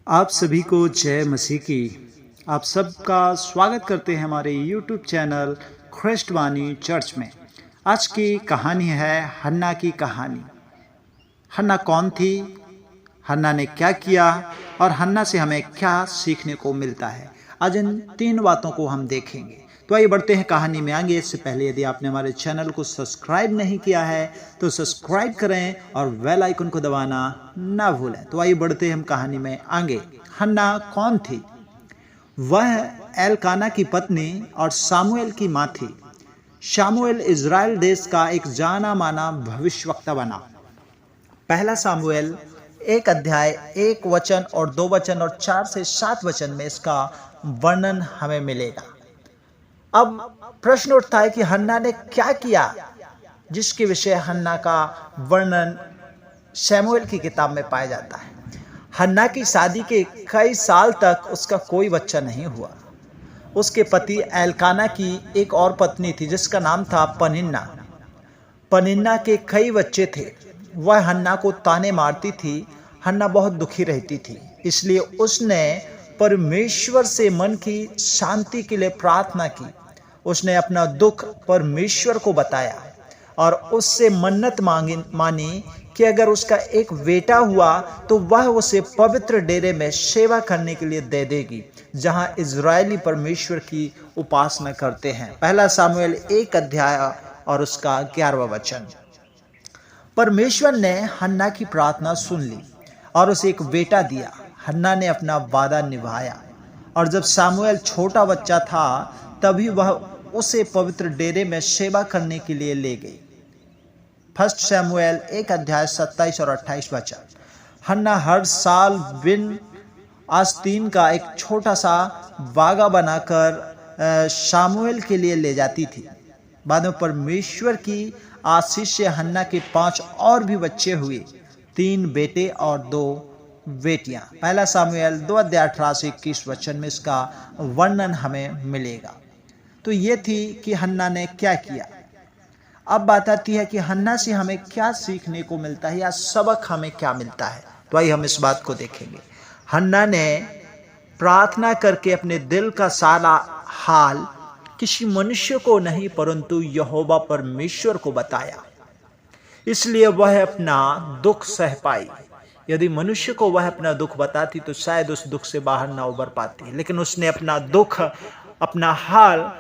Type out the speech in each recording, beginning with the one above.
आप सभी को जय मसीह की। आप सबका स्वागत करते हैं हमारे YouTube चैनल ख्रिस्टवानी चर्च में। आज की कहानी है हन्ना की कहानी। हन्ना कौन थी, हन्ना ने क्या किया और हन्ना से हमें क्या सीखने को मिलता है, आज इन 3 बातों को हम देखेंगे। तो आइए बढ़ते हैं कहानी में आगे। इससे पहले यदि आपने हमारे चैनल को सब्सक्राइब नहीं किया है तो सब्सक्राइब करें और बेल आइकन को दबाना ना भूलें। तो आइए बढ़ते हैं हम कहानी में आगे। हन्ना कौन थी? वह एलकाना की पत्नी और सामुएल की माँ थी। सामुएल इज़राइल देश का एक जाना माना भविष्यवक्ता बना। पहला सामुएल 1 अध्याय 1 वचन और 2 वचन और 4 से 7 वचन में इसका वर्णन हमें मिलेगा। अब प्रश्न उठता है कि हन्ना ने क्या किया, जिसके विषय हन्ना का वर्णन शमूएल की किताब में पाया जाता है। हन्ना की शादी के कई साल तक उसका कोई बच्चा नहीं हुआ। उसके पति एलकाना की एक और पत्नी थी जिसका नाम था पनिन्ना। पनिन्ना के कई बच्चे थे। वह हन्ना को ताने मारती थी। हन्ना बहुत दुखी रहती थी, इसलिए उसने परमेश्वर से मन की शांति के लिए प्रार्थना की। उसने अपना दुख परमेश्वर को बताया और उससे मन्नत मानी कि अगर उसका एक बेटा हुआ तो वह उसे पवित्र डेरे में सेवा करने के लिए दे देगी, जहां इज़राइली परमेश्वर की उपासना करते हैं। पहला सामुएल 1 अध्याय और उसका 11वां वचन। परमेश्वर ने हन्ना की प्रार्थना सुन ली और उसे एक बेटा दिया। हन्ना ने अपना वादा निभाया और जब सामुएल छोटा बच्चा था तभी वह उसे पवित्र डेरे में सेवा करने के लिए ले गई। फर्स्ट शमूएल 1 अध्याय 27 और 28 वचन। हन्ना हर साल बिन आस्तीन का एक छोटा सा बागा बनाकर सामुएल के लिए ले जाती थी। बाद में परमेश्वर की आशीष से हन्ना के 5 और भी बच्चे हुए, 3 बेटे और 2 बेटियां। पहला सामुएल 2 अध्याय 18 से 21 वचन में इसका वर्णन हमें मिलेगा। तो ये थी कि हन्ना ने क्या किया। अब बात आती है कि हन्ना से हमें क्या सीखने को मिलता है या सबक हमें क्या मिलता है। तो आइए हम इस बात को देखेंगे। हन्ना ने प्रार्थना करके अपने दिल का सारा हाल किसी मनुष्य को नहीं परंतु यहोवा परमेश्वर को बताया, इसलिए वह अपना दुख सह पाई। यदि मनुष्य को वह अपना दुख बताती तो शायद उस दुख से बाहर ना उबर पाती, लेकिन उसने अपना दुख, अपना हाल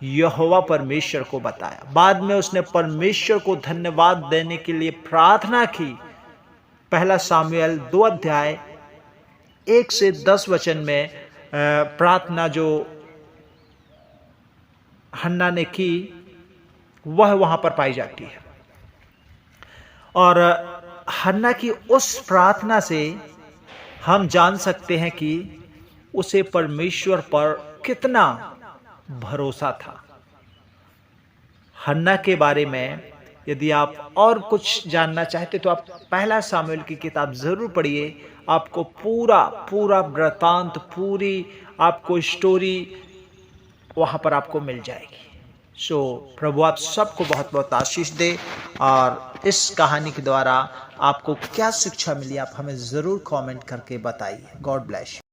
यहोवा परमेश्वर को बताया। बाद में उसने परमेश्वर को धन्यवाद देने के लिए प्रार्थना की। पहला सामुएल 2 अध्याय 1 से 10 वचन में प्रार्थना जो हन्ना ने की वह वहां पर पाई जाती है। और हन्ना की उस प्रार्थना से हम जान सकते हैं कि उसे परमेश्वर पर कितना भरोसा था। हन्ना के बारे में यदि आप और कुछ जानना चाहते तो आप पहला सामुएल की किताब जरूर पढ़िए। आपको पूरा वृतांत, पूरी आपको स्टोरी वहां पर आपको मिल जाएगी। प्रभु आप सबको बहुत बहुत आशीष दे। और इस कहानी के द्वारा आपको क्या शिक्षा मिली आप हमें जरूर कमेंट करके बताइए। God bless you.